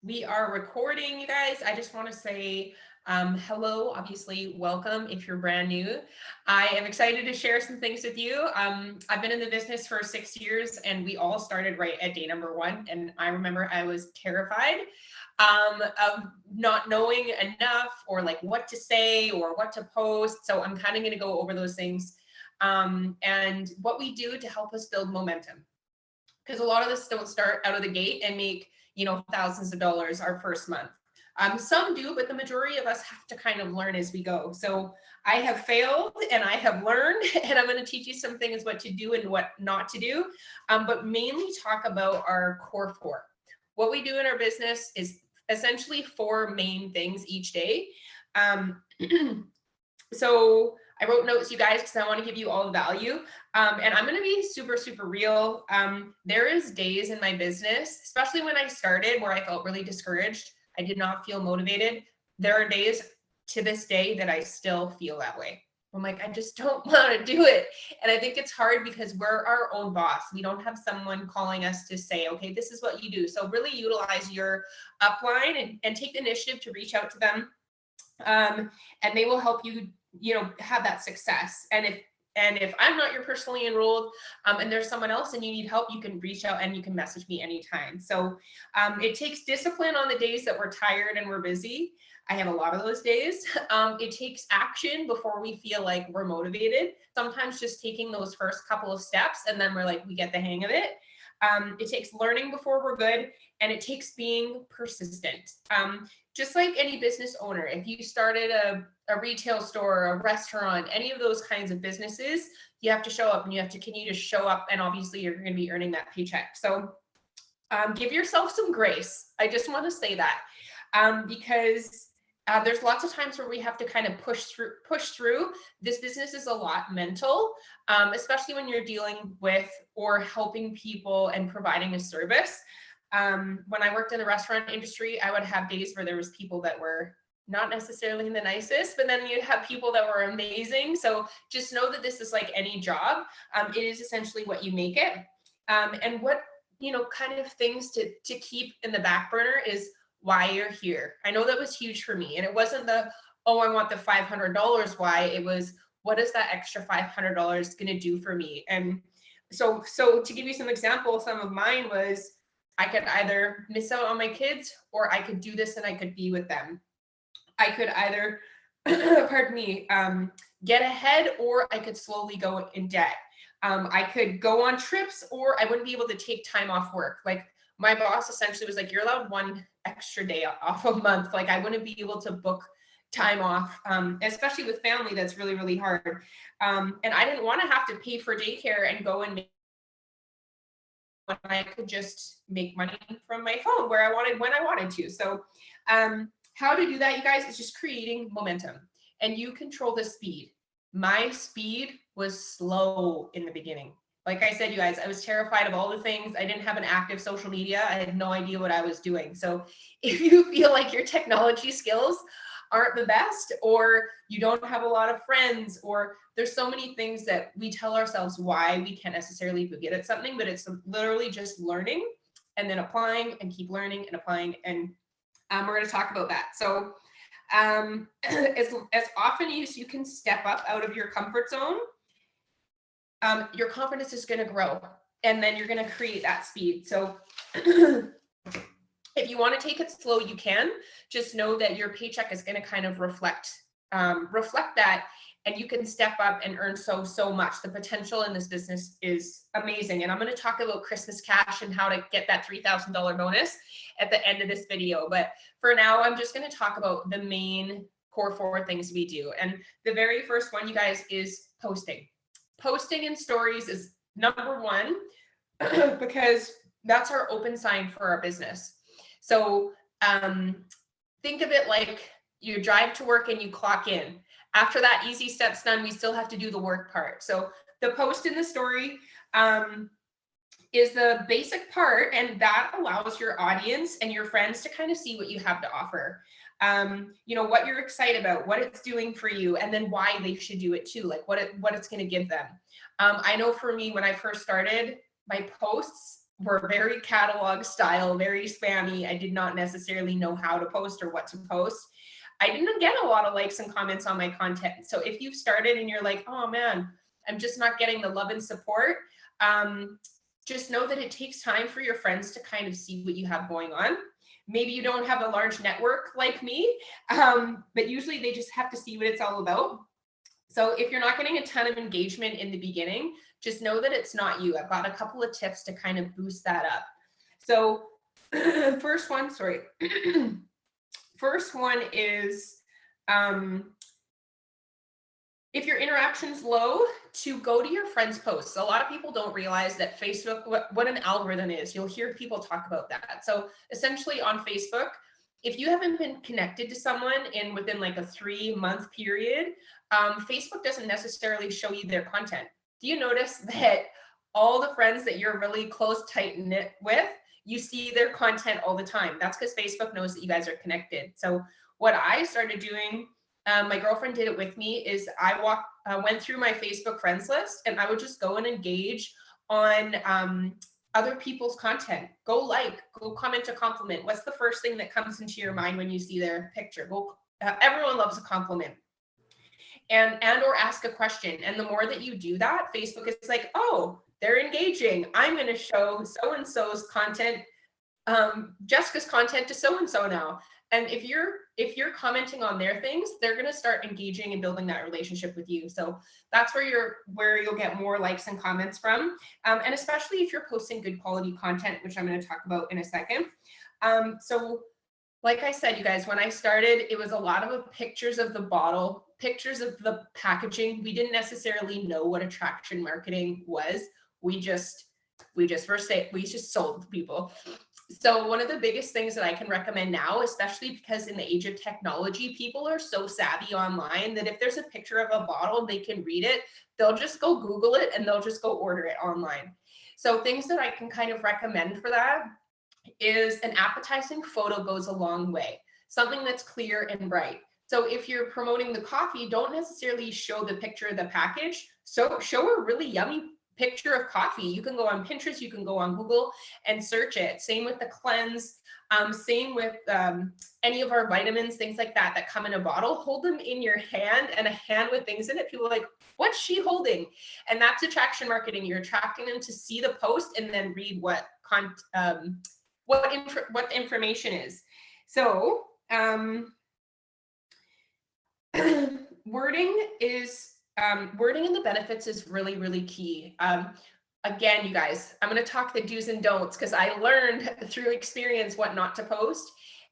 We are recording, you guys. I just want to say hello, obviously, welcome if you're brand new. I am excited to share some things with you. I've been in the business for 6 years and we all started right at day number one. And I remember I was terrified of not knowing enough or like what to say or what to post. So I'm kind of going to go over those things and what we do to help us build momentum, because a lot of us don't start out of the gate and make thousands of dollars our first month. Some do, but the majority of us have to kind of learn as we go. So I have failed and I have learned, and I'm going to teach you some things what to do and what not to do, but mainly talk about our core four. What we do in our business is essentially four main things each day. Um, so I wrote notes, you guys, because I want to give you all the value. And I'm going to be super, super real. There is days in my business, especially when I started, where I felt really discouraged. I did not feel motivated. There are days to this day that I still feel that way. I'm like, I just don't want to do it. And I think it's hard because we're our own boss. We don't have someone calling us to say, okay, this is what you do. So really utilize your upline and take the initiative to reach out to them. And they will help you, have that success. And if I'm not your personally enrolled, and there's someone else and you need help, you can reach out and you can message me anytime. So it takes discipline on the days that we're tired and we're busy. I have a lot of those days. It takes action before we feel like we're motivated. Sometimes just taking those first couple of steps and then we're like, we get the hang of it. It takes learning before we're good, and it takes being persistent. Just like any business owner, if you started a retail store, a restaurant, any of those kinds of businesses, you have to show up and you have to continue to show up, and obviously you're going to be earning that paycheck. So give yourself some grace. I just want to say that because there's lots of times where we have to kind of push through. This business is a lot mental, especially when you're dealing with or helping people and providing a service. When I worked in the restaurant industry, I would have days where there was people that were not necessarily the nicest, but then you'd have people that were amazing. So just know that this is like any job. It is essentially what you make it. And what, kind of things to keep in the back burner is why you're here. I know that was huge for me. And it wasn't the, oh, I want the $500 why. It was, what is that extra $500 going to do for me? And so to give you some examples, some of mine was, I could either miss out on my kids or I could do this and I could be with them. I could either, pardon me, get ahead, or I could slowly go in debt. I could go on trips, or I wouldn't be able to take time off work. Like my boss essentially was like, you're allowed one extra day off a month. Like I wouldn't be able to book time off, especially with family. That's really, really hard. And I didn't want to have to pay for daycare and go and make, when I could just make money from my phone where I wanted, when I wanted to. So how to do that, you guys, is just creating momentum, and you control the speed. My speed was slow in the beginning. Like I said, you guys, I was terrified of all the things. I didn't have an active social media. I had no idea what I was doing. So if you feel like your technology skills aren't the best, or you don't have a lot of friends, or there's so many things that we tell ourselves why we can't necessarily be good at something, but it's literally just learning and then applying and keep learning and applying. And we're going to talk about that. So as often as you can step up out of your comfort zone, your confidence is going to grow, and then you're going to create that speed. So if you want to take it slow, you can. Just know that your paycheck is going to kind of reflect that, and you can step up and earn so much. The potential in this business is amazing. And I'm going to talk about Christmas cash and how to get that $3,000 bonus at the end of this video. But for now, I'm just going to talk about the main core four things we do. And the very first one, you guys, is posting. Posting in stories is number one because that's our open sign for our business. So think of it like you drive to work and you clock in. After that easy step's done, we still have to do the work part. So the post in the story is the basic part, and that allows your audience and your friends to kind of see what you have to offer. What you're excited about, what it's doing for you, and then why they should do it too, like what it's going to give them. I know for me, when I first started, my posts were very catalog style, very spammy. I did not necessarily know how to post or what to post. I didn't get a lot of likes and comments on my content. So if you've started and you're like, oh man, I'm just not getting the love and support, just know that it takes time for your friends to kind of see what you have going on. Maybe you don't have a large network like me, but usually they just have to see what it's all about. So if you're not getting a ton of engagement in the beginning, just know that it's not you. I've got a couple of tips to kind of boost that up. So first one is if your interaction's low, to go to your friends' posts. A lot of people don't realize that Facebook, what an algorithm is. You'll hear people talk about that. So essentially on Facebook, if you haven't been connected to someone within like a 3-month period, Facebook doesn't necessarily show you their content. Do you notice that all the friends that you're really close, tight knit with, you see their content all the time? That's because Facebook knows that you guys are connected. So what I started doing, my girlfriend did it with me, is I went through my Facebook friends list and I would just go and engage on other people's content. Go comment a compliment. What's the first thing that comes into your mind when you see their picture? Everyone loves a compliment. And or ask a question. And the more that you do that, Facebook is like, oh, they're engaging. I'm going to show so-and-so's content, Jessica's content to so-and-so now. And if you're commenting on their things, they're going to start engaging and building that relationship with you. So that's where you'll get more likes and comments from. And especially if you're posting good quality content, which I'm going to talk about in a second. So like I said, you guys, when I started, it was a lot of pictures of the bottle, pictures of the packaging. We didn't necessarily know what attraction marketing was. We just sold to people. So one of the biggest things that I can recommend now, especially because in the age of technology, people are so savvy online that if there's a picture of a bottle and they can read it, they'll just go Google it and they'll just go order it online. So things that I can kind of recommend for that is an appetizing photo goes a long way. Something that's clear and bright. So if you're promoting the coffee, don't necessarily show the picture of the package. So show a really yummy picture of coffee. You can go on Pinterest, you can go on Google and search it. Same with the cleanse, same with any of our vitamins, things like that come in a bottle. Hold them in your hand, and a hand with things in it. People are like, what's she holding? And that's attraction marketing. You're attracting them to see the post and then read what the information is. So wording and the benefits is really, really key. Again, you guys, I'm going to talk the do's and don'ts because I learned through experience what not to post.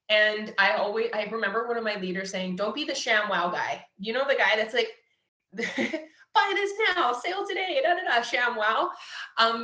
And I remember one of my leaders saying, don't be the sham wow guy. You know, the guy that's like, buy this now, sale today, sham wow.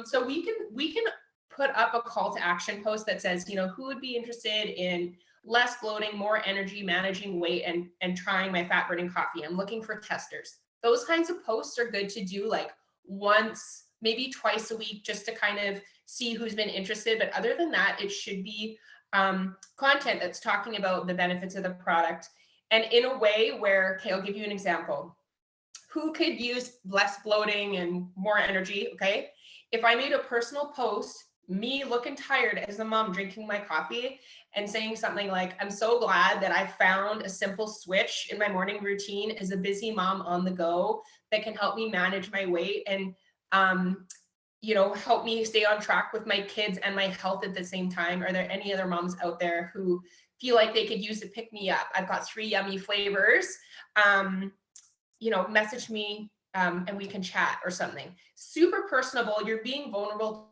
So we can put up a call to action post that says, who would be interested in less bloating, more energy, managing weight, and trying my fat burning coffee. I'm looking for testers. Those kinds of posts are good to do like once, maybe twice a week, just to kind of see who's been interested. But other than that, it should be content that's talking about the benefits of the product, and in a way where, okay, I'll give you an example. Who could use less bloating and more energy? Okay. If I made a personal post, me looking tired as a mom drinking my coffee and saying something like, I'm so glad that I found a simple switch in my morning routine as a busy mom on the go that can help me manage my weight and, help me stay on track with my kids and my health at the same time. Are there any other moms out there who feel like they could use a pick me up? I've got 3 yummy flavors. Message me and we can chat or something. Super personable. You're being vulnerable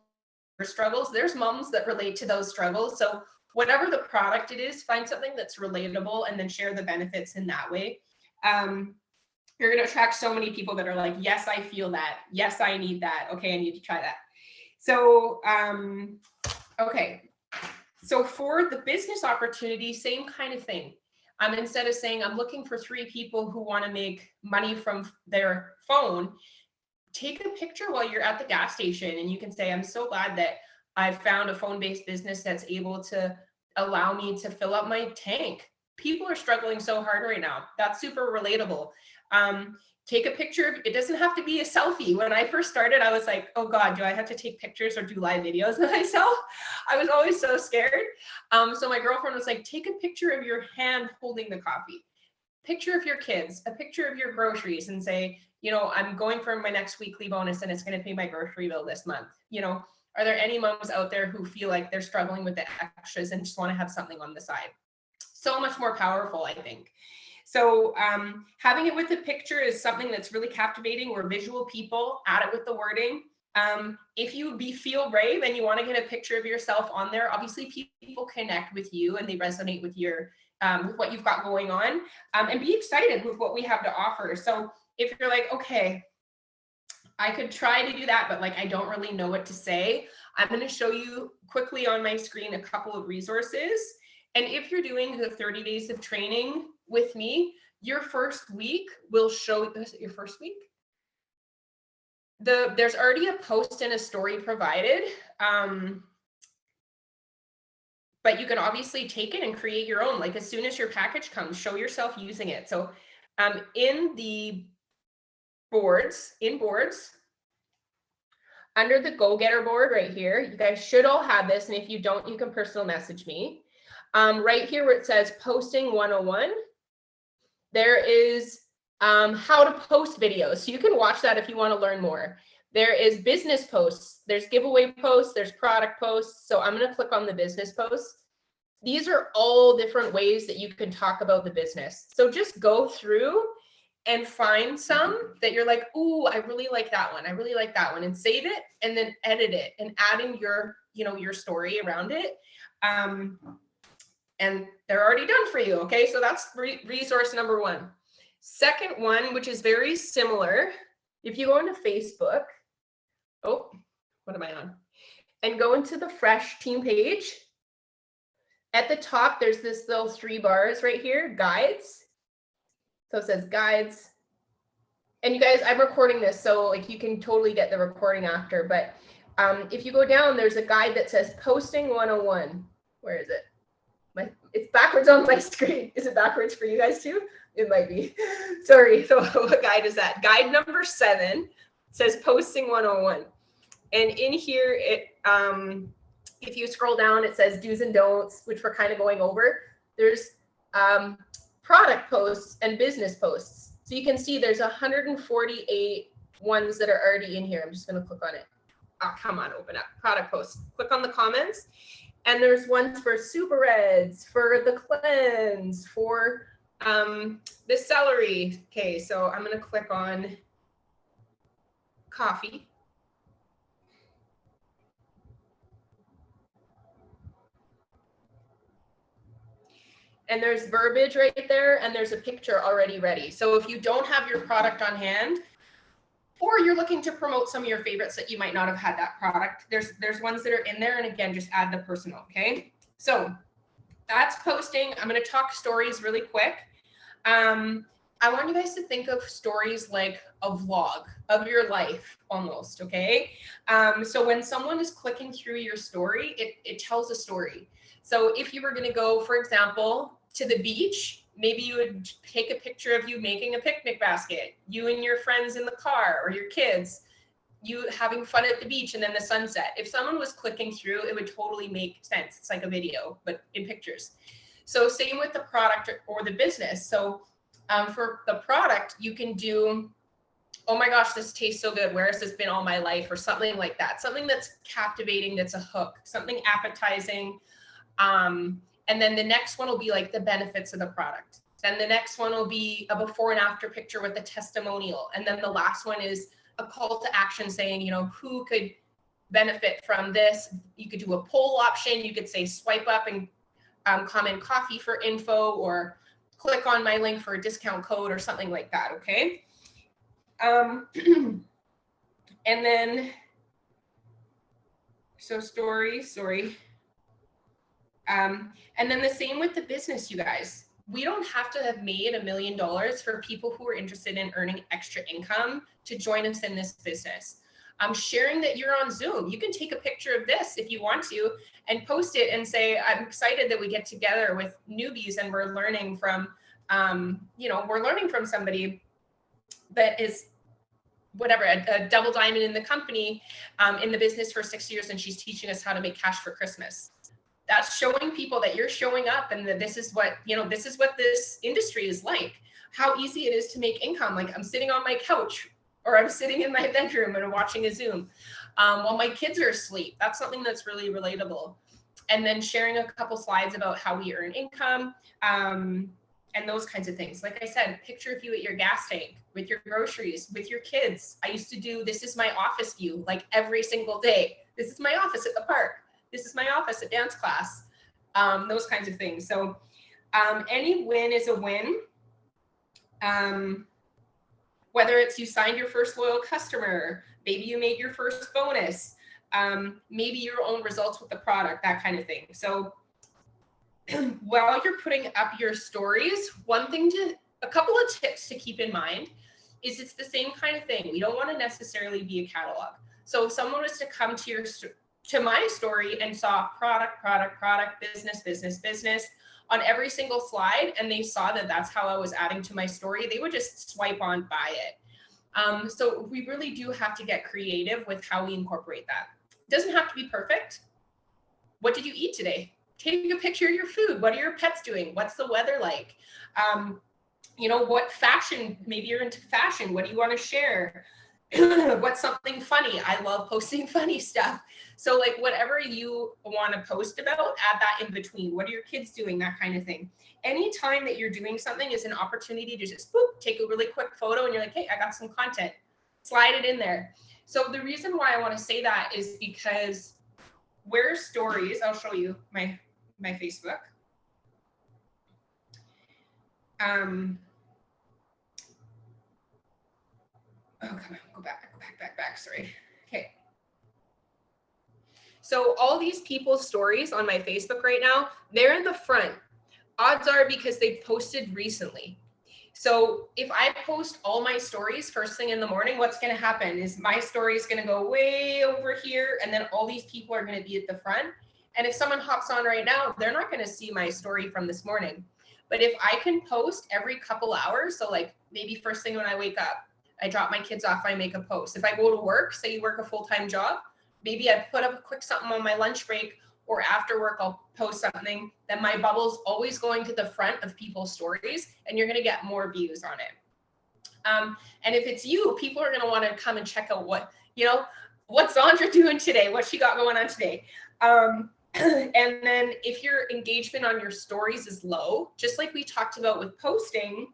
to struggles. There's moms that relate to those struggles. So whatever the product it is, find something that's relatable and then share the benefits in that way. You're going to attract so many people that are like, yes, I feel that. Yes, I need that. Okay, I need to try that. So, okay. So for the business opportunity, same kind of thing. Instead of saying, I'm looking for 3 people who want to make money from their phone, take a picture while you're at the gas station and you can say, I'm so glad that I found a phone-based business that's able to allow me to fill up my tank. people are struggling so hard right now. That's super relatable. Take a picture. It doesn't have to be a selfie. When I first started, I was like, oh God, do I have to take pictures or do live videos of myself? I was always so scared. So my girlfriend was like, take a picture of your hand holding the coffee, picture of your kids, a picture of your groceries, and say, you know, I'm going for my next weekly bonus and it's going to pay my grocery bill this month. You know, are there any moms out there who feel like they're struggling with the extras and just want to have something on the side? So much more powerful, I think. So having it with a picture is something that's really captivating. We're visual people. Add it with the wording. If you feel brave and you want to get a picture of yourself on there, obviously people connect with you and they resonate with your with what you've got going on, and be excited with what we have to offer. So if you're like, okay, I could try to do that, but like I don't really know what to say, I'm going to show you quickly on my screen a couple of resources. And if you're doing the 30 days of training with me, your first week will show, is it your first week? There's already a post and a story provided, but you can obviously take it and create your own. Like as soon as your package comes, show yourself using it. So in the boards, under the go-getter board right here, you guys should all have this. And if you don't, you can personal message me. Right here where it says posting 101, there is how to post videos. So you can watch that if you want to learn more. There is business posts, there's giveaway posts, there's product posts. So I'm going to click on the business posts. These are all different ways that you can talk about the business. So just go through and find some that you're like, ooh, I really like that one. I really like that one, and save it and then edit it and add in your, you know, your story around it. And they're already done for you. Okay. So that's resource number one. Second one, which is very similar. If you go into Facebook, oh, what am I on? And go into the fresh team page. At the top, there's this little 3 bars right here, guides. So it says guides. And you guys, I'm recording this, so like you can totally get the recording after. But if you go down, there's a guide that says posting 101. Where is it? It's backwards on my screen. Is it backwards for you guys too? It might be. Sorry. So what guide is that? Guide number 7 says posting 101. And in here, it if you scroll down, it says do's and don'ts, which we're kind of going over. There's product posts and business posts. So you can see there's 148 ones that are already in here. I'm just going to click on it. Oh, come on, open up. Product posts. Click on the comments. And there's ones for super reds, for the cleanse, for the celery. Okay, so I'm going to click on coffee. And there's verbiage right there, and there's a picture already ready. So if you don't have your product on hand, or you're looking to promote some of your favorites that you might not have had that product, there's ones that are in there. And again, just add the personal, okay? So that's posting. I'm going to talk stories really quick. I want you guys to think of stories like a vlog of your life almost, okay? So when someone is clicking through your story, it tells a story. So if you were going to go, for example, to the beach, maybe you would take a picture of you making a picnic basket, you and your friends in the car, or your kids, you having fun at the beach, and then the sunset. If someone was clicking through, it would totally make sense. It's like a video, but in pictures. So same with the product or the business. So for the product, you can do, oh my gosh, this tastes so good. Where has this been all my life? Or something like that. Something that's captivating, that's a hook, something appetizing. And then the next one will be like the benefits of the product. Then the next one will be a before and after picture with a testimonial. And then the last one is a call to action saying, you know, who could benefit from this? You could do a poll option. You could say swipe up and comment coffee for info, or click on my link for a discount code or something like that. Okay. And then, so sorry. And then the same with the business, you guys. We don't have to have made $1 million for people who are interested in earning extra income to join us in this business. Sharing that you're on Zoom. You can take a picture of this if you want to and post it and say, I'm excited that we get together with newbies and we're learning from, we're learning from somebody that is whatever, a double diamond in the company, in the business for 6 years, and she's teaching us how to make cash for Christmas. That's showing people that you're showing up and that this is what this industry is like, how easy it is to make income. Like, I'm sitting on my couch or I'm sitting in my bedroom and I'm watching a Zoom while my kids are asleep. That's something that's really relatable. And then sharing a couple slides about how we earn income, and those kinds of things. Like I said, picture of you at your gas tank with your groceries, with your kids. I used to do, this is my office view, like every single day. This is my office at the park. This is my office at dance class. Those kinds of things. So any win is a win. Whether it's you signed your first loyal customer, maybe you made your first bonus, maybe your own results with the product, that kind of thing. So while you're putting up your stories, a couple of tips to keep in mind is it's the same kind of thing. We don't want to necessarily be a catalog. So if someone was to come to my story and saw product, business on every single slide, and they saw that that's how I was adding to my story, they would just swipe on by it. So we really do have to get creative with how we incorporate that. It doesn't have to be perfect. What did you eat today? Take a picture of your food. What are your pets doing? What's the weather like? What fashion, maybe you're into fashion. What do you want to share? What's something funny? I love posting funny stuff. So like whatever you want to post about, add that in between. What are your kids doing? That kind of thing. Anytime that you're doing something is an opportunity to just take a really quick photo and you're like, hey, I got some content. Slide it in there. So the reason why I want to say that is because where stories, I'll show you my Facebook. Oh, come on, go back, sorry. Okay. So all these people's stories on my Facebook right now, they're in the front. Odds are because they posted recently. So if I post all my stories first thing in the morning, what's going to happen is my story is going to go way over here, and then all these people are going to be at the front. And if someone hops on right now, they're not going to see my story from this morning. But if I can post every couple hours, so like maybe first thing when I wake up, I drop my kids off, I make a post. If I go to work, say you work a full-time job, maybe I put up a quick something on my lunch break, or after work, I'll post something. Then my bubble's always going to the front of people's stories, and you're going to get more views on it. And if it's you, people are going to want to come and check out what's Zandra doing today, what she got going on today. And then if your engagement on your stories is low, just like we talked about with posting,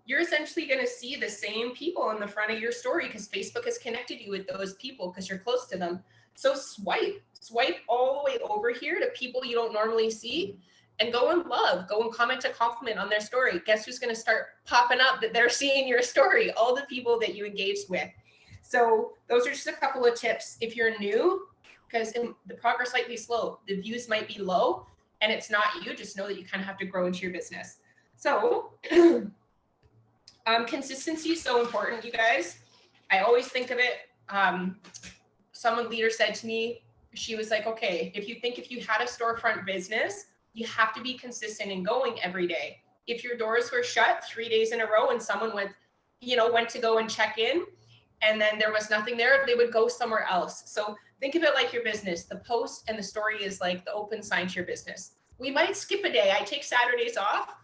you're essentially going to see the same people in the front of your story because Facebook has connected you with those people because you're close to them. So swipe all the way over here to people you don't normally see, and go and comment a compliment on their story. Guess who's going to start popping up that they're seeing your story? All the people that you engaged with. So those are just a couple of tips. If you're new, because the progress might be slow, the views might be low, and it's not you, just know that you kind of have to grow into your business. So consistency is so important, you guys. I always think of it. Someone leader said to me, she was like, okay, if you had a storefront business, you have to be consistent in going every day. If your doors were shut 3 days in a row and someone went to go and check in and then there was nothing there, they would go somewhere else. So think of it like your business. The post and the story is like the open sign to your business. We might skip a day. I take Saturdays off.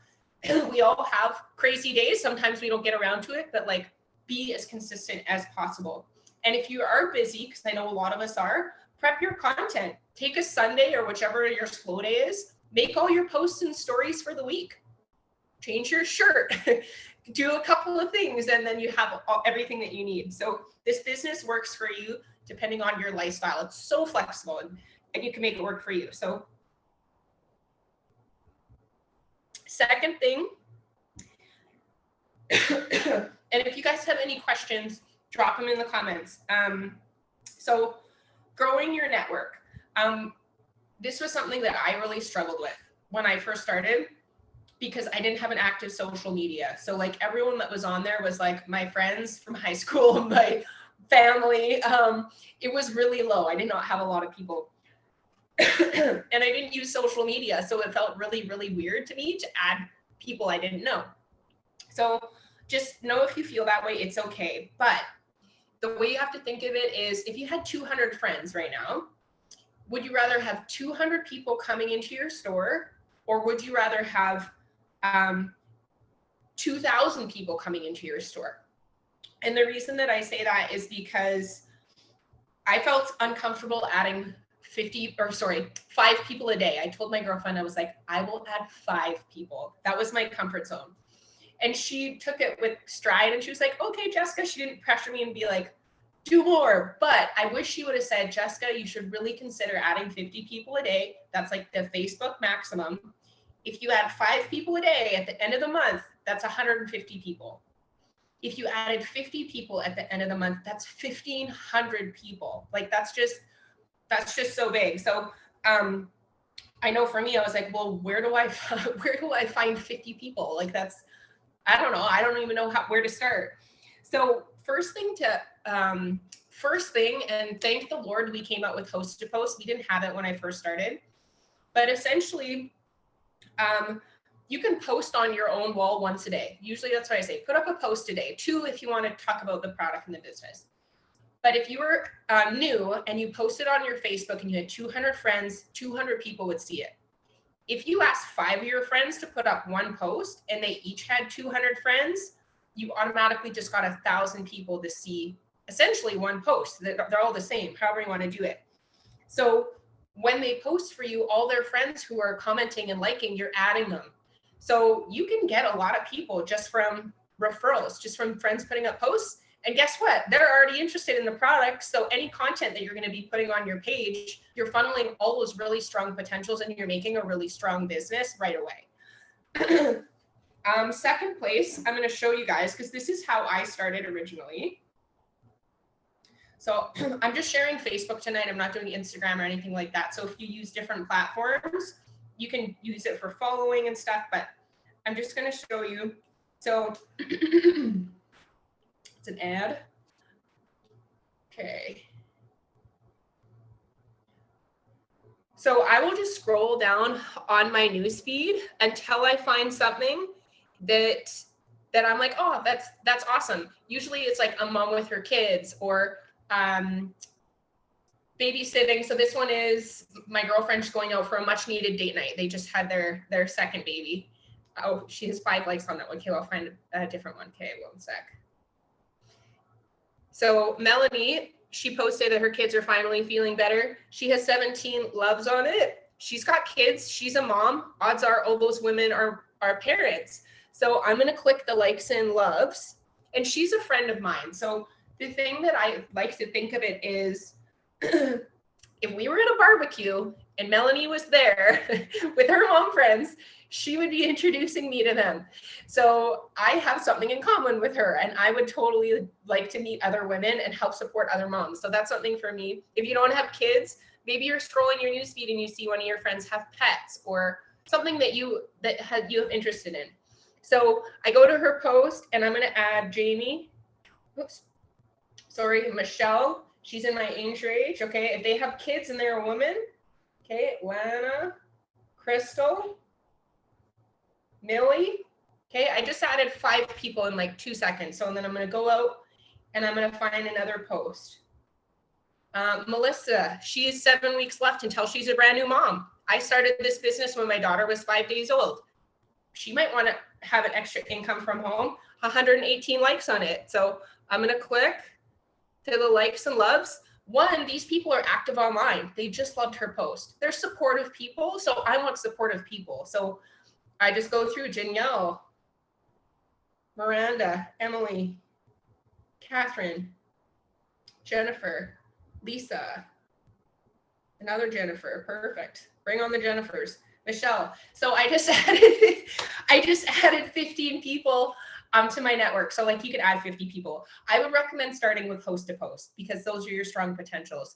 We all have crazy days. Sometimes we don't get around to it, but like be as consistent as possible. And if you are busy, because I know a lot of us are, prep your content. Take a Sunday or whichever your slow day is. Make all your posts and stories for the week. Change your shirt. Do a couple of things, and then you have everything that you need. So this business works for you depending on your lifestyle. It's so flexible, and you can make it work for you. So second thing, and if you guys have any questions, drop them in the comments. So growing your network. This was something that I really struggled with when I first started because I didn't have an active social media. So like everyone that was on there was like my friends from high school, my family. It was really low. I did not have a lot of people. And I didn't use social media, so it felt really, really weird to me to add people I didn't know. So just know if you feel that way, it's okay. But the way you have to think of it is, if you had 200 friends right now, would you rather have 200 people coming into your store, or would you rather have 2,000 people coming into your store? And the reason that I say that is because I felt uncomfortable adding 5 people a day. I told my girlfriend, I was like, I will add 5 people. That was my comfort zone. And she took it with stride, and she was like, okay, Jessica. She didn't pressure me and be like, do more. But I wish she would have said, Jessica, you should really consider adding 50 people a day. That's like the Facebook maximum. If you add 5 people a day at the end of the month, that's 150 people. If you added 50 people at the end of the month, that's 1,500 people. Like, that's just so big. So I know for me, I was like, well, where do I find 50 people? Like, I don't know. I don't even know where to start. So first thing, and thank the Lord, we came out with Host to Post. We didn't have it when I first started, but essentially, you can post on your own wall once a day. Usually that's what I say. Put up a post a day. 2 if you want to talk about the product and the business. But if you were new and you posted on your Facebook and you had 200 friends, 200 people would see it. If you asked 5 of your friends to put up one post and they each had 200 friends, you automatically just got 1,000 people to see essentially one post. They're all the same, however you want to do it. So when they post for you, all their friends who are commenting and liking, you're adding them. So you can get a lot of people just from referrals, just from friends putting up posts. And guess what? They're already interested in the product. So any content that you're going to be putting on your page, you're funneling all those really strong potentials, and you're making a really strong business right away. Second place, I'm going to show you guys, because this is how I started originally. So I'm just sharing Facebook tonight. I'm not doing Instagram or anything like that. So if you use different platforms, you can use it for following and stuff, but I'm just going to show you. So it's an ad. Okay. So I will just scroll down on my newsfeed until I find something that I'm like, oh, that's awesome. Usually it's like a mom with her kids, or babysitting. So this one is my girlfriend's going out for a much needed date night. They just had their second baby. Oh, she has 5 likes on that one. Okay, I'll find a different one. Okay, 1 sec. So Melanie, she posted that her kids are finally feeling better. She has 17 loves on it. She's got kids. She's a mom. Odds are all those women are parents. So I'm going to click the likes and loves. And she's a friend of mine. So the thing that I like to think of it is, if we were at a barbecue and Melanie was there with her mom friends, she would be introducing me to them. So I have something in common with her, and I would totally like to meet other women and help support other moms. So that's something for me. If you don't have kids, maybe you're scrolling your newsfeed and you see one of your friends have pets, or something that you have interested in. So I go to her post, and I'm going to add Jamie. Oops. Sorry, Michelle. She's in my age range. Okay. If they have kids and they're a woman. Okay. Lana, Crystal, Millie. Okay. I just added 5 people in like 2 seconds. So then I'm going to go out and I'm going to find another post. Melissa, she has 7 weeks left until she's a brand new mom. I started this business when my daughter was 5 days old. She might want to have an extra income from home. 118 likes on it. So I'm going to click to the likes and loves. One, these people are active online. They just loved her post. They're supportive people. So I want supportive people. So I just go through Danielle, Miranda, Emily, Catherine, Jennifer, Lisa, another Jennifer. Perfect. Bring on the Jennifers. Michelle. So I just added 15 people to my network. So like you could add 50 people. I would recommend starting with Host to Post, because those are your strong potentials.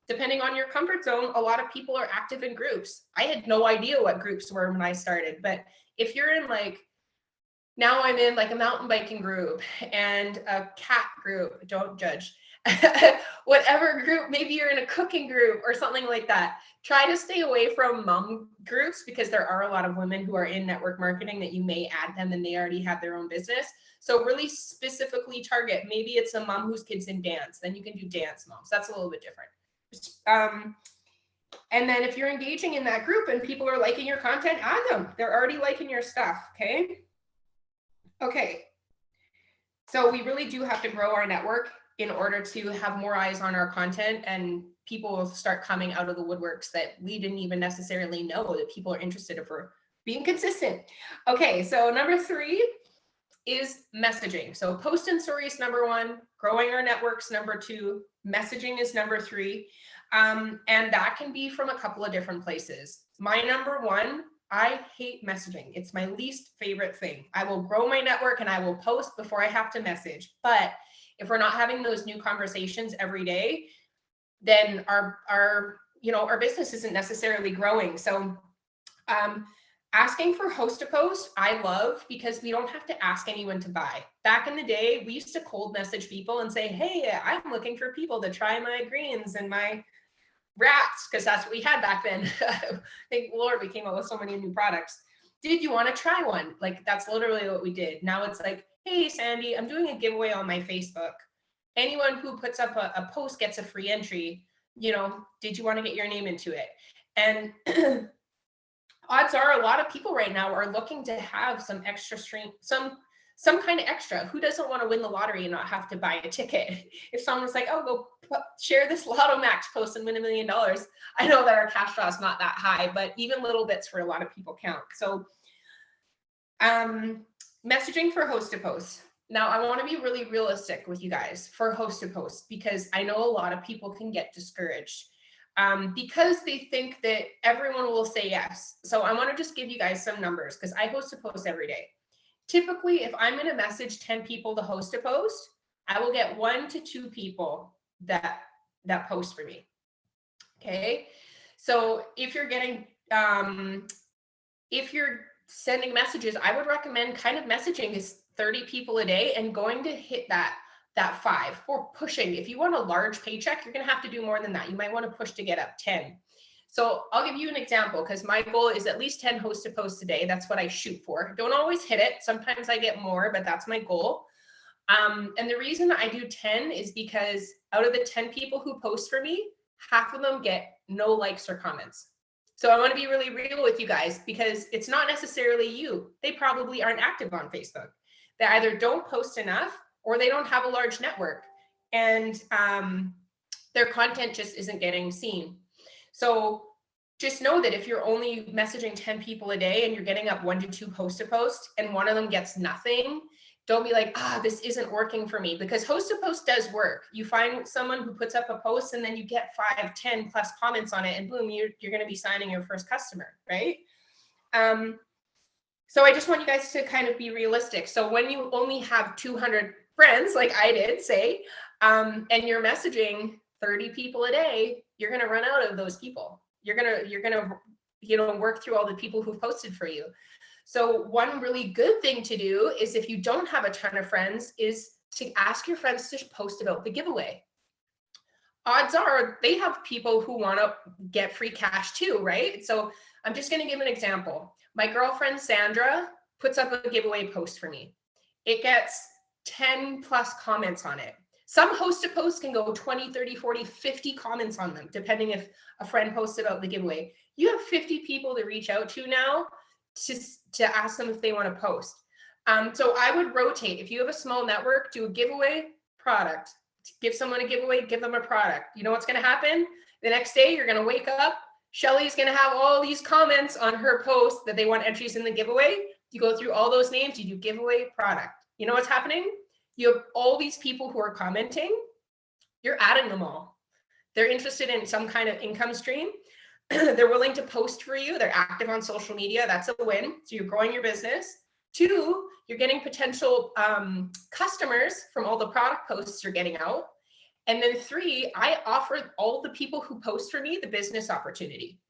Depending on your comfort zone, a lot of people are active in groups. I had no idea what groups were when I started, but if you're in now I'm in like a mountain biking group and a cat group, don't judge, whatever group, maybe you're in a cooking group or something like that. Try to stay away from mom groups because there are a lot of women who are in network marketing that you may add them and they already have their own business. So really specifically target, maybe it's a mom whose kid's in dance, then you can do dance moms. That's a little bit different. And then if you're engaging in that group and people are liking your content, add them. They're already liking your stuff, okay? Okay, so we really do have to grow our network in order to have more eyes on our content, and people will start coming out of the woodworks that we didn't even necessarily know that people are interested in for being consistent. Okay, so number 3 is messaging. So post and stories, number 1, growing our networks, number 2, messaging is number 3. And that can be from a couple of different places. My number 1, I hate messaging. It's my least favorite thing. I will grow my network and I will post before I have to message. But if we're not having those new conversations every day, then our business isn't necessarily growing. So asking for host to post, I love, because we don't have to ask anyone to buy. Back in the day, we used to cold message people and say, hey, I'm looking for people to try my greens and my wraps, because that's what we had back then. Thank Lord we came up with so many new products. Did you want to try one? Like, that's literally what we did. Now it's like, hey, Sandy, I'm doing a giveaway on my Facebook. Anyone who puts up a post gets a free entry. Did you want to get your name into it? And odds are a lot of people right now are looking to have some extra stream, some kind of extra. Who doesn't want to win the lottery and not have to buy a ticket? If someone's like, oh, go share this Lotto Max post and win $1 million. I know that our cash draw is not that high, but even little bits for a lot of people count. So messaging for host to post. Now I want to be really realistic with you guys for host to post, because I know a lot of people can get discouraged because they think that everyone will say yes. So I want to just give you guys some numbers, because I host a post every day. Typically, if I'm going to message 10 people to host a post, I will get 1 to 2 people that post for me. Okay. So if you're getting, if you're sending messages, I would recommend kind of messaging is 30 people a day and going to hit that 5, or pushing. If you want a large paycheck, you're going to have to do more than that. You might want to push to get up 10. So I'll give you an example, because my goal is at least 10 host to posts a day. That's what I shoot for. Don't always hit it. Sometimes I get more, but that's my goal. And the reason I do 10 is because out of the 10 people who post for me, half of them get no likes or comments. So I want to be really real with you guys, because it's not necessarily you. They probably aren't active on Facebook. They either don't post enough or they don't have a large network, and their content just isn't getting seen. So just know that if you're only messaging 10 people a day and you're getting up 1 to 2 host to post and one of them gets nothing, don't be like, this isn't working for me, because host to post does work. You find someone who puts up a post and then you get 5, 10 plus comments on it, and boom, you're going to be signing your first customer, right? So I just want you guys to kind of be realistic. So when you only have 200 friends, like I did, say, and you're messaging 30 people a day, you're going to run out of those people. You're going to work through all the people who've posted for you. So one really good thing to do is, if you don't have a ton of friends, is to ask your friends to post about the giveaway. Odds are they have people who want to get free cash too, right? So I'm just going to give an example. My girlfriend Sandra puts up a giveaway post for me. It gets 10 plus comments on it. Some host to post can go 20, 30, 40, 50 comments on them, depending if a friend posts about the giveaway. You have 50 people to reach out to now to ask them if they want to post. So I would rotate. If you have a small network, do a giveaway, product. Give someone a giveaway, give them a product. You know what's going to happen? The next day, you're going to wake up. Shelly's going to have all these comments on her post that they want entries in the giveaway. You go through all those names, you do giveaway, product. You know what's happening? You have all these people who are commenting. You're adding them all. They're interested in some kind of income stream. They're willing to post for you. They're active on social media. That's a win. So you're growing your business. 2, you're getting potential customers from all the product posts you're getting out. And then 3, I offer all the people who post for me the business opportunity.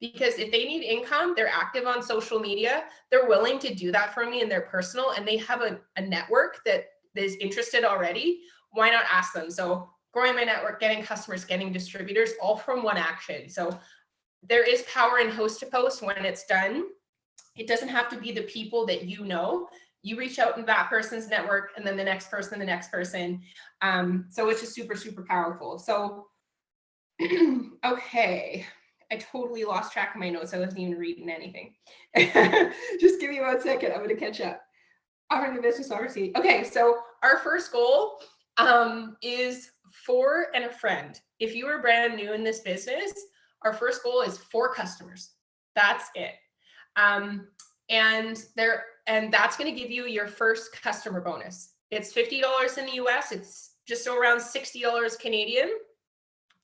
Because if they need income, they're active on social media, they're willing to do that for me in their personal, and they have a network that is interested already. Why not ask them? So growing my network, getting customers, getting distributors, all from one action. So there is power in host to post when it's done. It doesn't have to be the people that you know. You reach out in that person's network, and then the next person, the next person. So it's just super, super powerful. So, okay. I totally lost track of my notes. I wasn't even reading anything. Just give me 1 second. I'm going to catch up. Offering the business overseas. Okay, so our first goal is 4 and a friend. If you are brand new in this business, our first goal is 4 customers. That's it. And that's going to give you your first customer bonus. It's $50 in the US. It's just around $60 Canadian.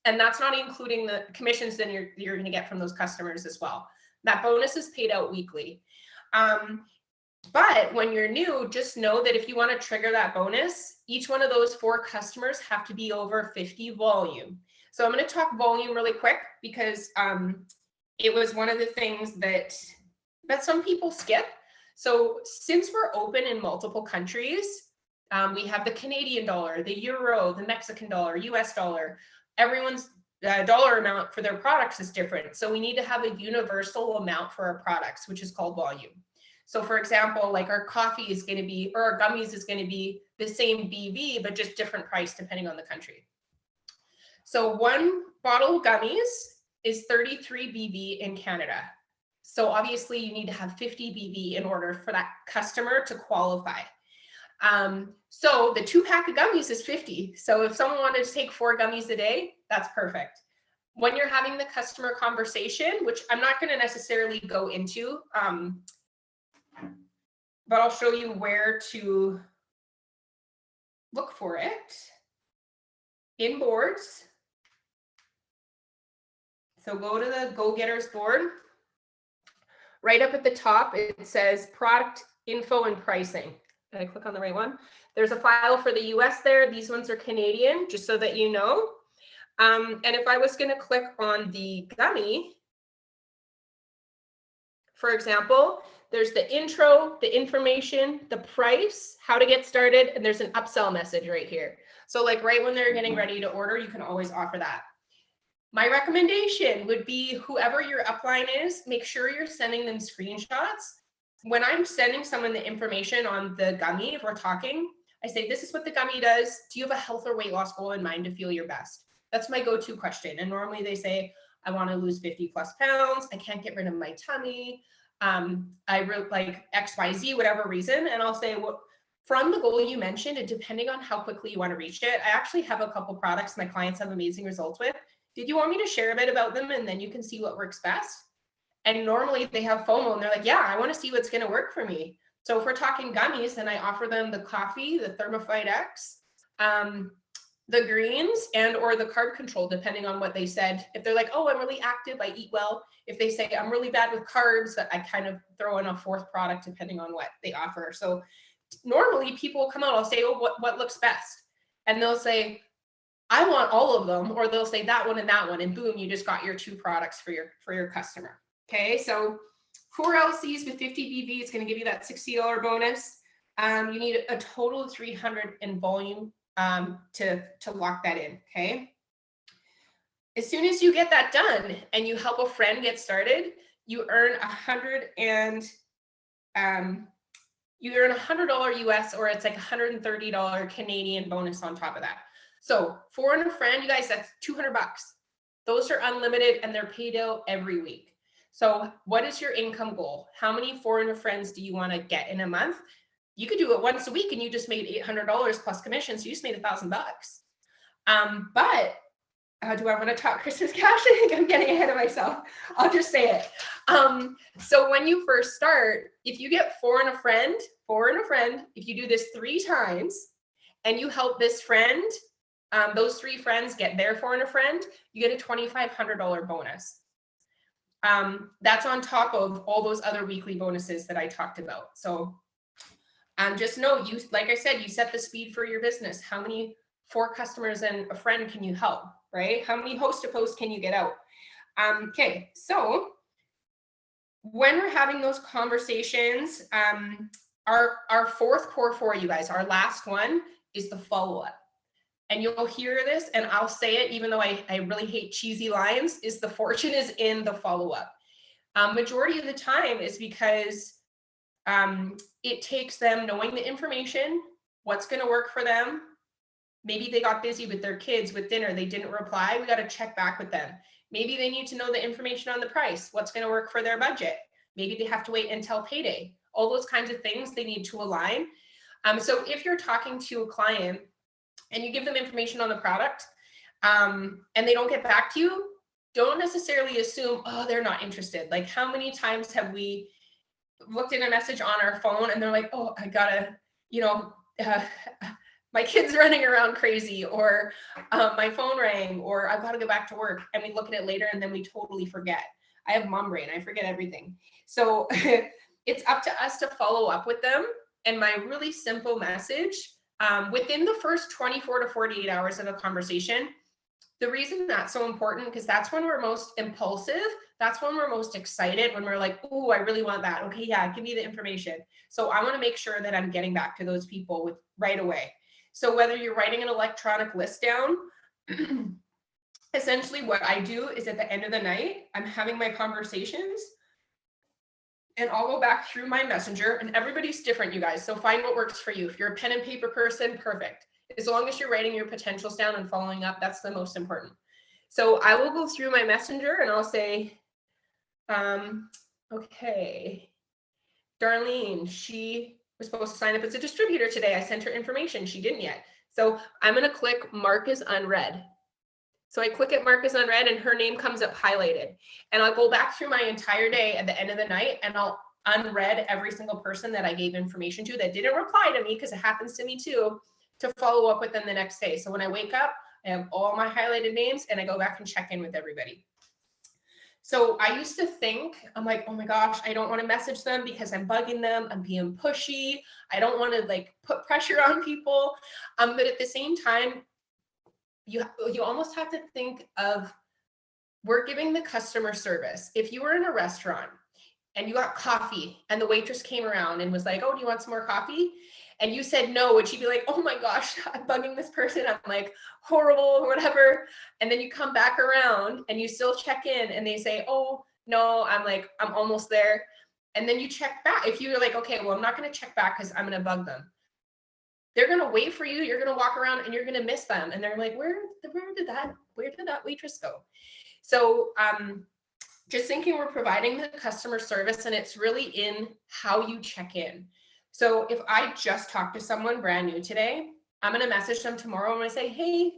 And that's not including the commissions that you're going to get from those customers as well. That bonus is paid out weekly. But when you're new, just know that if you want to trigger that bonus, each one of those 4 customers have to be over 50 volume. So I'm going to talk volume really quick because it was one of the things that some people skip. So since we're open in multiple countries, we have the Canadian dollar, the euro, the Mexican dollar, US dollar. Everyone's dollar amount for their products is different. So we need to have a universal amount for our products, which is called volume. So for example, like our coffee is going to be, or our gummies is going to be the same BV, but just different price depending on the country. So 1 bottle of gummies is 33 BV in Canada. So obviously you need to have 50 BV in order for that customer to qualify. So the 2-pack of gummies is 50. So if someone wanted to take 4 gummies a day, that's perfect. When you're having the customer conversation, which I'm not going to necessarily go into, but I'll show you where to look for it in boards. So go to the Go-Getters board. Right up at the top, it says product info and pricing. Did I click on the right one? There's a file for the US there. These ones are Canadian, just so that you know. And if I was going to click on the gummy, for example, there's the intro, the information, the price, how to get started, and there's an upsell message right here. So like right when they're getting ready to order, you can always offer that. My recommendation would be whoever your upline is, make sure you're sending them screenshots. When I'm sending someone the information on the gummy, if we're talking, I say, this is what the gummy does. Do you have a health or weight loss goal in mind to feel your best? That's my go-to question. And normally they say, I want to lose 50+ pounds. I can't get rid of my tummy. I really like XYZ, whatever reason. And I'll say, well, from the goal you mentioned, and depending on how quickly you want to reach it, I actually have a couple products my clients have amazing results with. Did you want me to share a bit about them and then you can see what works best? And normally they have FOMO and they're like, yeah, I want to see what's going to work for me. So if we're talking gummies, then I offer them the coffee, the Thermophyte X, the greens, and or the carb control, depending on what they said. If they're like, oh, I'm really active, I eat well. If they say I'm really bad with carbs, that I kind of throw in a 4th product depending on what they offer. So normally people will come out, I'll say, oh, what looks best? And they'll say, I want all of them, or they'll say that one, and boom, you just got your 2 products for your customer. Okay, so 4 LCs with 50 BV, it's going to give you that $60 bonus. You need a total of 300 in volume to lock that in. Okay. As soon as you get that done and you help a friend get started, you earn $100 US, or it's like $130 Canadian bonus on top of that. So 4 and a friend, you guys, that's $200. Those are unlimited and they're paid out every week. So what is your income goal? How many 4 and a friends do you want to get in a month? You could do it once a week and you just made $800 plus commission. So you just made $1,000. But do I want to talk Christmas cash? I think I'm getting ahead of myself. I'll just say it. So when you first start, if you get 4 and a friend, if you do this 3 times and you help this friend, those 3 friends get their 4 and a friend, you get a $2,500 bonus. That's on top of all those other weekly bonuses that I talked about. So just know, you, like I said, you set the speed for your business. How many 4 customers and a friend can you help, right? How many host to post can you get out? Okay, so when we're having those conversations, our 4th core for you guys, our last one is the follow-up. and you'll hear this, and I'll say it even though I really hate cheesy lines, is the fortune is in the follow-up. Majority of the time is because it takes them knowing the information, what's going to work for them. Maybe they got busy with their kids with dinner, they didn't reply. We got to check back with them. Maybe they need to know the information on the price, what's going to work for their budget. Maybe they have to wait until payday. All those kinds of things they need to align. So if you're talking to a client and you give them information on the product and they don't get back to you, don't necessarily assume, oh, they're not interested. Like, how many times have we looked at a message on our phone and they're like, oh, I gotta, my kid's running around crazy, or my phone rang, or I've got to go back to work, and we look at it later and then we totally forget. I have mom brain, I forget everything. So it's up to us to follow up with them. And my really simple message, within the first 24 to 48 hours of a conversation, the reason that's so important, because that's when we're most impulsive. That's when we're most excited, when we're like, oh, I really want that. Okay, yeah, give me the information. So I want to make sure that I'm getting back to those people with right away. So whether you're writing an electronic list down, essentially what I do is at the end of the night, I'm having my conversations and I'll go back through my messenger, and everybody's different, you guys. So find what works for you. If you're a pen and paper person, perfect. As long as you're writing your potentials down and following up, that's the most important. So I will go through my messenger and I'll say, okay, Darlene, she was supposed to sign up as a distributor today. I sent her information. She didn't yet. So I'm going to click mark as unread. So I click at mark as unread and her name comes up highlighted. And I'll go back through my entire day at the end of the night and I'll unread every single person that I gave information to that didn't reply to me, because it happens to me too, to follow up with them the next day. So when I wake up, I have all my highlighted names and I go back and check in with everybody. So I used to think, I'm like, oh my gosh, I don't want to message them because I'm bugging them. I'm being pushy. I don't want to like put pressure on people. But at the same time, you almost have to think of, we're giving the customer service. If you were in a restaurant and you got coffee and the waitress came around and was like, oh, do you want some more coffee? And you said no, would she be like, oh my gosh, I'm bugging this person, I'm like horrible or whatever? And then you come back around and you still check in and they say, oh no, I'm almost there. And then you check back. If you're like, okay, well, I'm not going to check back because I'm going to bug them. They're going to wait for you. You're going to walk around and you're going to miss them. And they're like, where did that waitress go? So just thinking we're providing the customer service, and it's really in how you check in. So if I just talked to someone brand new today, I'm going to message them tomorrow and I say, hey,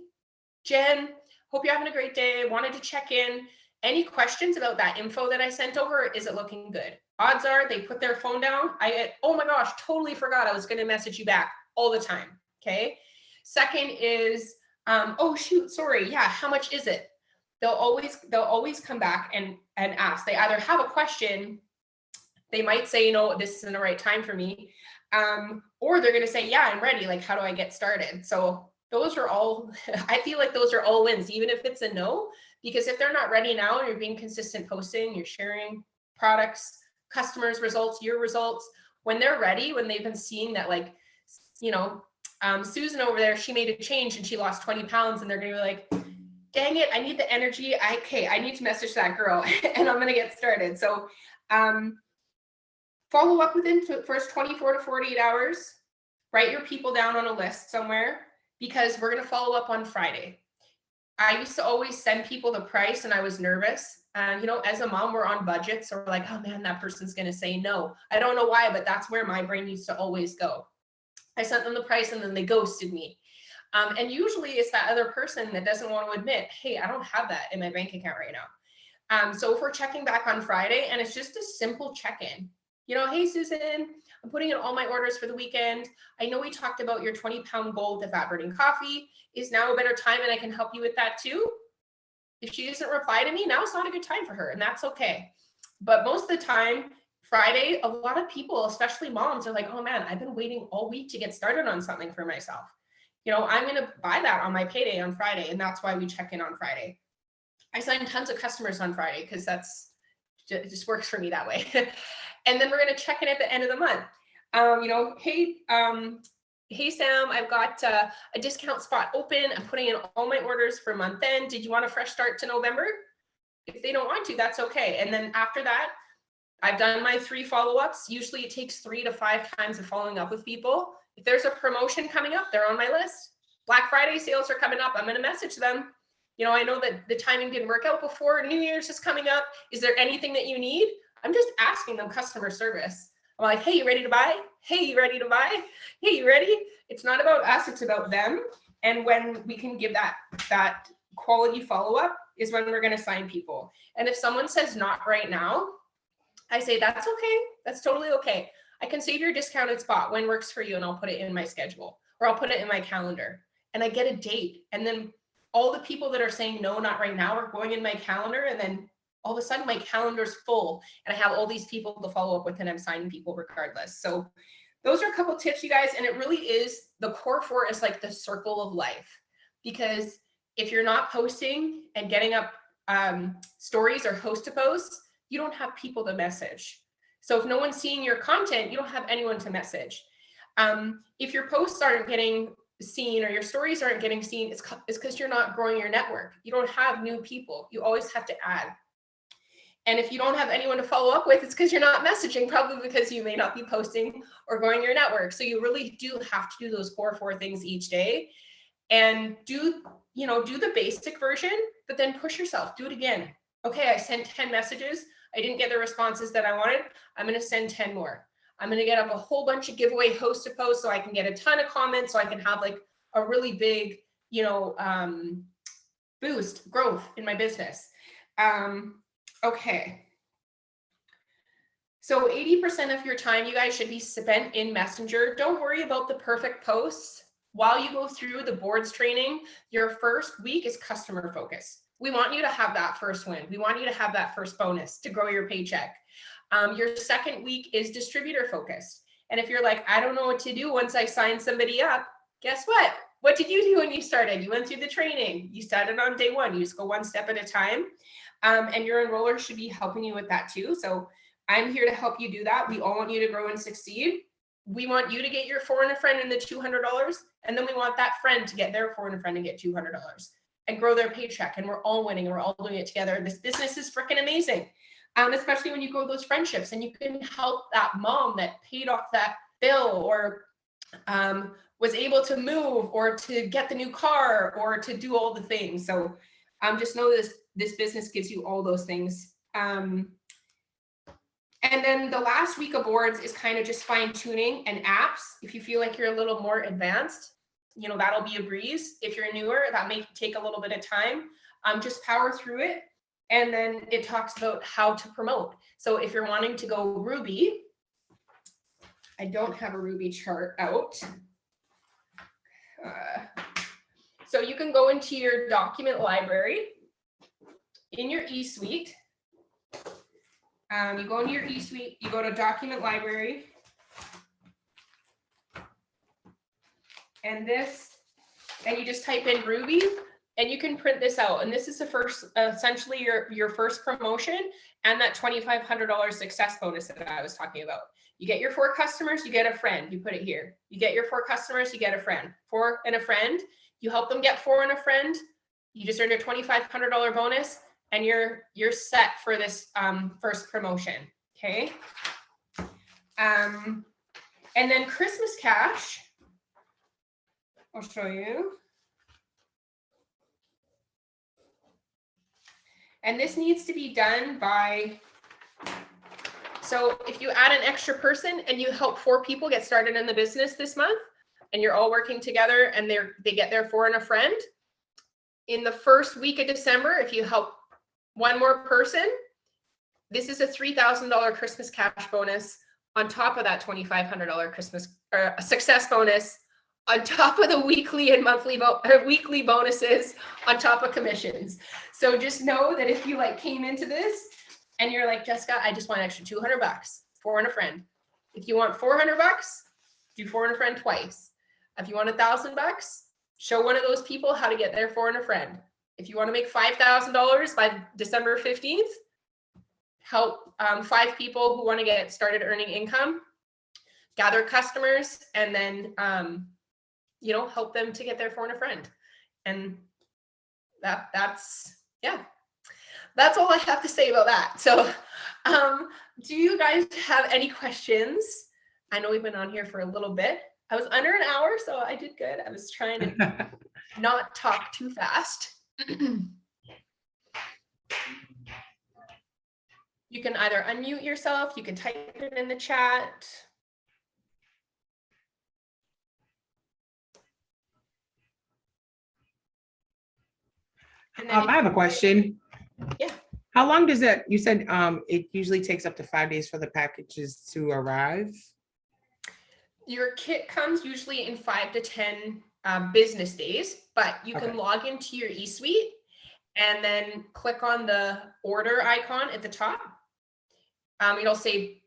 Jen, hope you're having a great day. Wanted to check in. Any questions about that info that I sent over? Is it looking good? Odds are they put their phone down. Oh my gosh, totally forgot I was going to message you back all the time. Okay. Second is, oh shoot, sorry. Yeah. How much is it? They'll always come back and ask. They either have a question, they might say, this isn't the right time for me. Or they're going to say, yeah, I'm ready. Like, how do I get started? So those are all, I feel like those are all wins, even if it's a no, because if they're not ready now and you're being consistent posting, you're sharing products, customers' results, your results, when they're ready, when they've been seeing that, like, Susan over there, she made a change and she lost 20 pounds, and they're going to be like, dang it, I need the energy. I need to message that girl and I'm going to get started. So, follow up within the first 24 to 48 hours, write your people down on a list somewhere, because we're going to follow up on Friday. I used to always send people the price and I was nervous. As a mom, we're on budget. So we're like, oh man, that person's going to say no. I don't know why, but that's where my brain used to always go. I sent them the price and then they ghosted me. And usually it's that other person that doesn't want to admit, hey, I don't have that in my bank account right now. So if we're checking back on Friday and it's just a simple check-in, hey, Susan, I'm putting in all my orders for the weekend. I know we talked about your 20-pound goal with fat burning coffee. Is now a better time and I can help you with that too? If she doesn't reply to me, now it's not a good time for her, and that's okay. But most of the time, Friday, a lot of people, especially moms, are like, oh man, I've been waiting all week to get started on something for myself. I'm going to buy that on my payday on Friday, and that's why we check in on Friday. I sign tons of customers on Friday because it just works for me that way. And then we're going to check in at the end of the month. Hey, hey Sam, I've got a discount spot open. I'm putting in all my orders for month end. Did you want a fresh start to November? If they don't want to, that's okay. And then after that, I've done my 3 follow-ups. Usually it takes 3 to 5 times of following up with people. If there's a promotion coming up, they're on my list. Black Friday sales are coming up. I'm going to message them. You know, I know that the timing didn't work out before. New Year's is coming up. Is there anything that you need? I'm just asking them customer service. I'm like, hey, you ready to buy? Hey, you ready to buy? Hey, you ready? It's not about us, it's about them. And when we can give that quality follow-up is when we're going to sign people. And if someone says not right now, I say, that's okay. That's totally okay. I can save your discounted spot. When works for you? And I'll put it in my schedule, or I'll put it in my calendar, and I get a date. And then all the people that are saying no, not right now, are going in my calendar. And then all of a sudden my calendar's full and I have all these people to follow up with, and I'm signing people regardless. So those are a couple tips, you guys. And it really is, the core 4 is like the circle of life, because if you're not posting and getting up stories or host to posts, you don't have people to message. So if no one's seeing your content, you don't have anyone to message. If your posts aren't getting seen or your stories aren't getting seen, it's because you're not growing your network. You don't have new people. You always have to add. And if you don't have anyone to follow up with, it's because you're not messaging, probably because you may not be posting or growing your network. So you really do have to do those core 4 things each day, and do the basic version, but then push yourself, do it again. Okay, I sent 10 messages. I didn't get the responses that I wanted. I'm going to send 10 more. I'm going to get up a whole bunch of giveaway host to post so I can get a ton of comments, so I can have like a really big, boost growth in my business. Okay. So 80% of your time, you guys, should be spent in Messenger. Don't worry about the perfect posts. While you go through the boards training, your first week is customer focus. We want you to have that first win. We want you to have that first bonus to grow your paycheck. Your second week is distributor focused. And if you're like, I don't know what to do once I sign somebody up, guess what? What did you do when you started? You went through the training. You started on day 1. You just go one step at a time. And your enroller should be helping you with that too. So I'm here to help you do that. We all want you to grow and succeed. We want you to get your foreign friend in the $200. And then we want that friend to get their foreign friend and get $200 and grow their paycheck. And we're all winning. We're all doing it together. This business is freaking amazing. Especially when you grow those friendships and you can help that mom that paid off that bill, or was able to move, or to get the new car, or to do all the things. So just know this business gives you all those things. And then the last week of boards is kind of just fine tuning and apps. If you feel like you're a little more advanced, that'll be a breeze. If you're newer, that may take a little bit of time. Just power through it. And then it talks about how to promote. So if you're wanting to go Ruby, I don't have a Ruby chart out. So you can go into your document library in your eSuite. You go into your eSuite, you go to document library. And you just type in Ruby, and you can print this out. And this is the first, essentially your first promotion, and that $2,500 success bonus that I was talking about. You get your 4 customers, you get a friend, you put it here. You get your 4 customers, you get a friend. 4 and a friend, you help them get 4 and a friend, you just earned a $2,500 bonus, and you're set for this first promotion, okay? And then Christmas cash, I'll show you. And this needs to be done by, so if you add an extra person and you help 4 people get started in the business this month, and you're all working together and they get their 4 and a friend, in the first week of December, if you help 1 more person, this is a $3,000 Christmas cash bonus on top of that $2,500 Christmas success bonus, on top of the weekly and monthly weekly bonuses, on top of commissions. So just know that if you came into this and you're like, Jessica, I just want an extra $200, 4 and a friend. If you want $400, do 4 and a friend twice. If you want $1,000, show one of those people how to get their 4 and a friend. If you want to make $5,000 by December 15th, help 5 people who want to get started earning income, gather customers, and then you know, help them to get there for a friend. And that's yeah, that's all I have to say about that. So do you guys have any questions? I know we've been on here for a little bit. I was under an hour, so I did good. I was trying to not talk too fast. You can either unmute yourself, you can type it in the chat. I have a question. Yeah. How long does it, you said it usually takes up to 5 days for the packages to arrive? Your kit comes usually in 5 to 10 business days, but you can log into your eSuite and then click on the order icon at the top. It'll say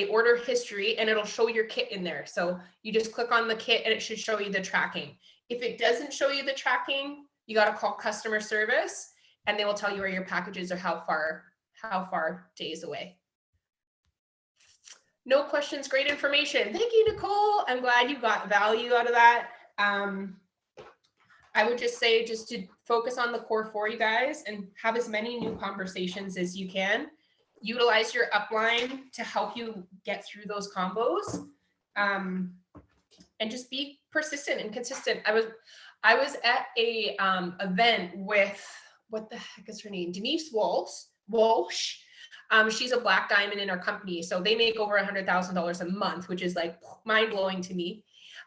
order history, and it'll show your kit in there. So you just click on the kit and it should show you the tracking. If it doesn't show you the tracking, you got to call customer service and they will tell you where your packages are, how far days away. No questions, great information. Thank you, Nicole. I'm glad you got value out of that. I would just say just to focus on the core for you guys and have as many new conversations as you can. Utilize your upline to help you get through those combos, and just be persistent and consistent. I was at a event with, what the heck is her name? Denise Walsh. She's a black diamond in our company. So they make over $100,000 a month, which is like mind blowing to me.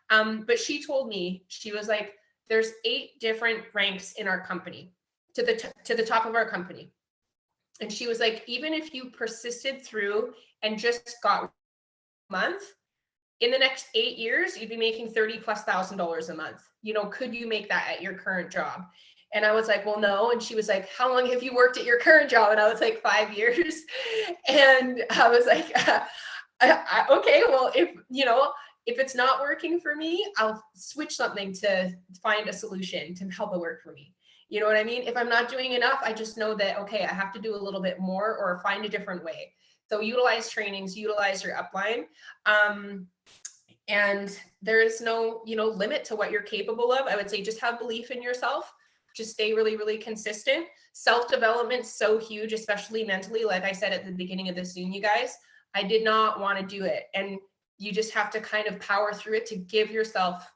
But she told me, she was like, there's 8 different ranks in our company to the top of our company. And she was like, even if you persisted through and just got a month, in the next 8 years, you'd be making $30,000+ a month. You know, could you make that at your current job? And I was like, well, no. And she was like, how long have you worked at your current job? And I was like, 5 years. And I was like, okay, well, if it's not working for me, I'll switch something to find a solution to help it work for me. You know what I mean? If I'm not doing enough, I just know that, okay, I have to do a little bit more or find a different way. So utilize trainings, utilize your upline. And there is no, limit to what you're capable of. I would say just have belief in yourself. Just stay really, really consistent. Self-development is so huge, especially mentally. Like I said at the beginning of the Zoom, you guys, I did not want to do it. And you just have to kind of power through it to give yourself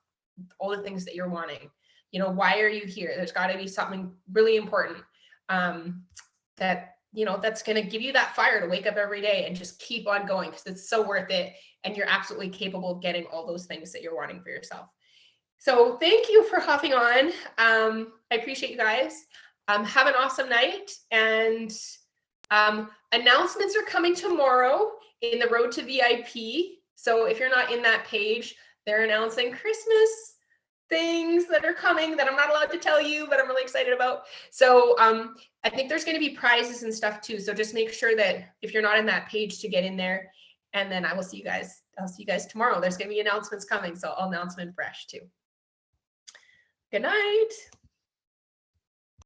all the things that you're wanting. Why are you here? There's got to be something really important that, that's going to give you that fire to wake up every day and just keep on going, because it's so worth it. And you're absolutely capable of getting all those things that you're wanting for yourself. So thank you for hopping on. I appreciate you guys. Have an awesome night. And announcements are coming tomorrow in the Road to VIP. So if you're not in that page, they're announcing Christmas things that are coming that I'm not allowed to tell you, but I'm really excited about. So I think there's going to be prizes and stuff too. So just make sure that if you're not in that page to get in there, and then I'll see you guys tomorrow. There's going to be announcements coming. So I'll announce them in fresh too. Good night.